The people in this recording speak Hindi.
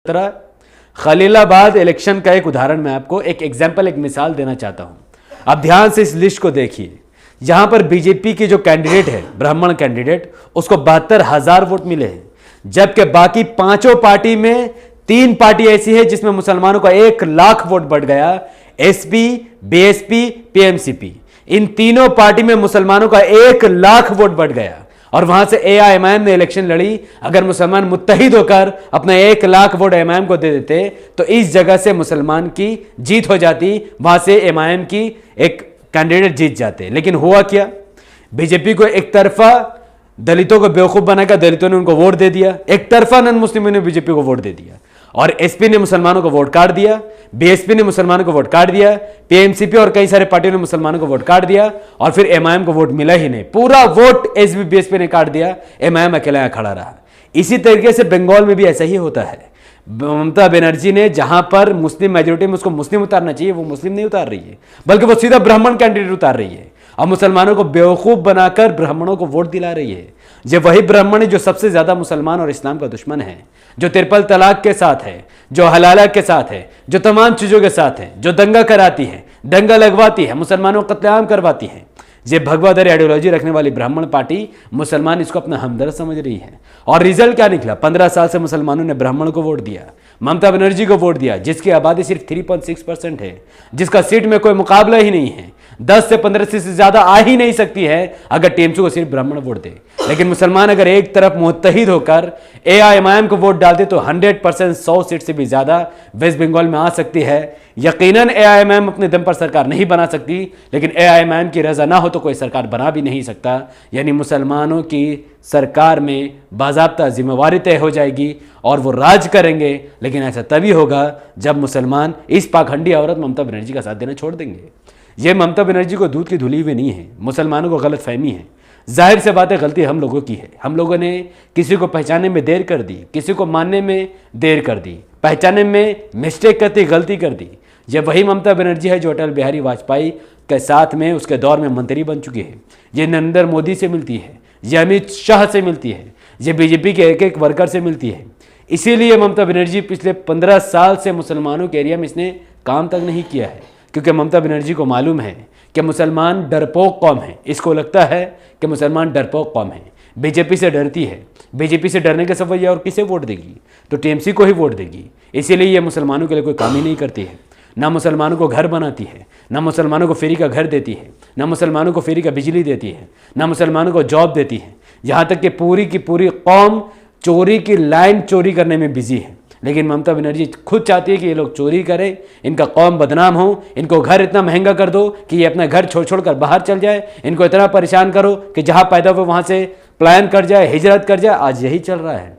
तरह खलीलाबाद इलेक्शन का एक उदाहरण मैं आपको एक एग्जाम्पल एक मिसाल देना चाहता हूं। अब ध्यान से इस लिस्ट को देखिए। यहां पर बीजेपी की जो कैंडिडेट है, ब्राह्मण कैंडिडेट, उसको 72,000 वोट मिले हैं, जबकि बाकी पांचों पार्टी में 3 पार्टी ऐसी है जिसमें मुसलमानों का 1 लाख वोट बढ़ गया। एसपी, बीएसपी, पीएमसीपी, इन तीनों पार्टी में मुसलमानों का 1 लाख वोट बढ़ गया। और वहां से एआईएमआईएम ने इलेक्शन लड़ी। अगर मुसलमान मुत्तहिद होकर अपना 1 लाख वोट एमआईएम को दे देते तो इस जगह से मुसलमान की जीत हो जाती, वहां से एमआईएम की एक कैंडिडेट जीत जाते। लेकिन हुआ क्या? बीजेपी को एक तरफा दलितों को बेवकूफ बनाकर दलितों ने उनको वोट दे दिया, एक तरफा नन मुस्लिमों ने बीजेपी को वोट दे दिया, और एसपी ने मुसलमानों को वोट काट दिया, बीएसपी ने मुसलमानों को वोट काट दिया, पीएमसीपी और कई सारे पार्टियों ने मुसलमानों को वोट काट दिया, और फिर एमआईएम को वोट मिला ही नहीं। पूरा वोट एसपी बीएसपी ने काट दिया, एमआईएम अकेला यहां खड़ा रहा। इसी तरीके से बंगाल में भी ऐसा ही होता है। ममता बनर्जी ने जहां पर मुस्लिम मेजोरिटी में उसको मुस्लिम उतारना चाहिए, वो मुस्लिम नहीं उतार रही है, बल्कि वो सीधा ब्राह्मण कैंडिडेट उतार रही है और मुसलमानों को बेवकूफ बनाकर ब्राह्मणों को वोट दिला रही है। ये वही ब्राह्मण है जो सबसे ज्यादा मुसलमान और इस्लाम का दुश्मन है, जो ट्रिपल तलाक के साथ है, जो हलाला के साथ है, जो तमाम चीजों के साथ है, जो दंगा कराती है, दंगा लगवाती है, मुसलमानों को कत्लेआम करवाती है। ये भगवादरी आइडियोलॉजी रखने वाली ब्राह्मण पार्टी, मुसलमान इसको अपना हमदर्द समझ रही है। और रिजल्ट क्या निकला? 15 साल से मुसलमानों ने ब्राह्मण को वोट दिया, ममता बनर्जी को वोट दिया, जिसकी आबादी सिर्फ 3.6% है, जिसका सीट में कोई मुकाबला ही नहीं है, 10 से 15 सीट से ज्यादा आ ही नहीं सकती है अगर टीएमसी को सिर्फ ब्राह्मण वोट दे। लेकिन मुसलमान अगर एक तरफ मुत्तहिद होकर एआईएमआईएम को वोट डालते तो 100% 100 सीट से भी ज्यादा वेस्ट बंगाल में आ सकती है। यकीनन एआईएमआईएम अपने दम पर सरकार नहीं बना सकती, लेकिन एआईएमआईएम की रजा ना हो तो कोई सरकार बना भी नहीं सकता। यानी मुसलमानों की सरकार में बाज़ाब्ता जिम्मेवारी तय हो जाएगी और वो राज करेंगे। लेकिन ऐसा तभी होगा जब मुसलमान इस पाखंडी औरत ममता बनर्जी का साथ देना छोड़ देंगे। ये ममता बनर्जी को दूध की धुली हुई नहीं है, मुसलमानों को गलत फहमी है। जाहिर से बात है, गलती हम लोगों की है। हम लोगों ने किसी को पहचानने में देर कर दी, किसी को मानने में देर कर दी, पहचानने में मिस्टेक करती, गलती कर दी। ये वही ममता बनर्जी है जो अटल बिहारी वाजपेयी के साथ में उसके दौर में मंत्री बन चुकी है। ये नरेंद्र मोदी से मिलती है, ये अमित शाह से मिलती है, ये बीजेपी के एक एक वर्कर से मिलती है। इसीलिए ममता बनर्जी पिछले 15 साल से मुसलमानों के एरिया में इसने काम तक नहीं किया है, क्योंकि ममता बनर्जी को मालूम है कि मुसलमान डरपोक कौम है। इसको लगता है कि मुसलमान डरपोक कौम है, बीजेपी से डरती है। बीजेपी से डरने के सवैया और किसे वोट देगी? तो टीएमसी को ही वोट देगी। इसीलिए ये मुसलमानों के लिए कोई काम ही नहीं करती है, ना मुसलमानों को घर बनाती है, ना मुसलमानों को फ्री का घर देती है, ना मुसलमानों को फ्री का बिजली देती है, ना मुसलमानों को जॉब देती है। यहाँ तक कि पूरी की पूरी कौम चोरी की लाइन चोरी करने में बिजी है। लेकिन ममता बनर्जी खुद चाहती है कि ये लोग चोरी करें, इनका कौम बदनाम हो, इनको घर इतना महंगा कर दो कि ये अपना घर छोड़ छोड़ कर बाहर चल जाए, इनको इतना परेशान करो कि जहाँ पैदा हुए वहाँ से पलायन कर जाए, हिजरत कर जाए। आज यही चल रहा है।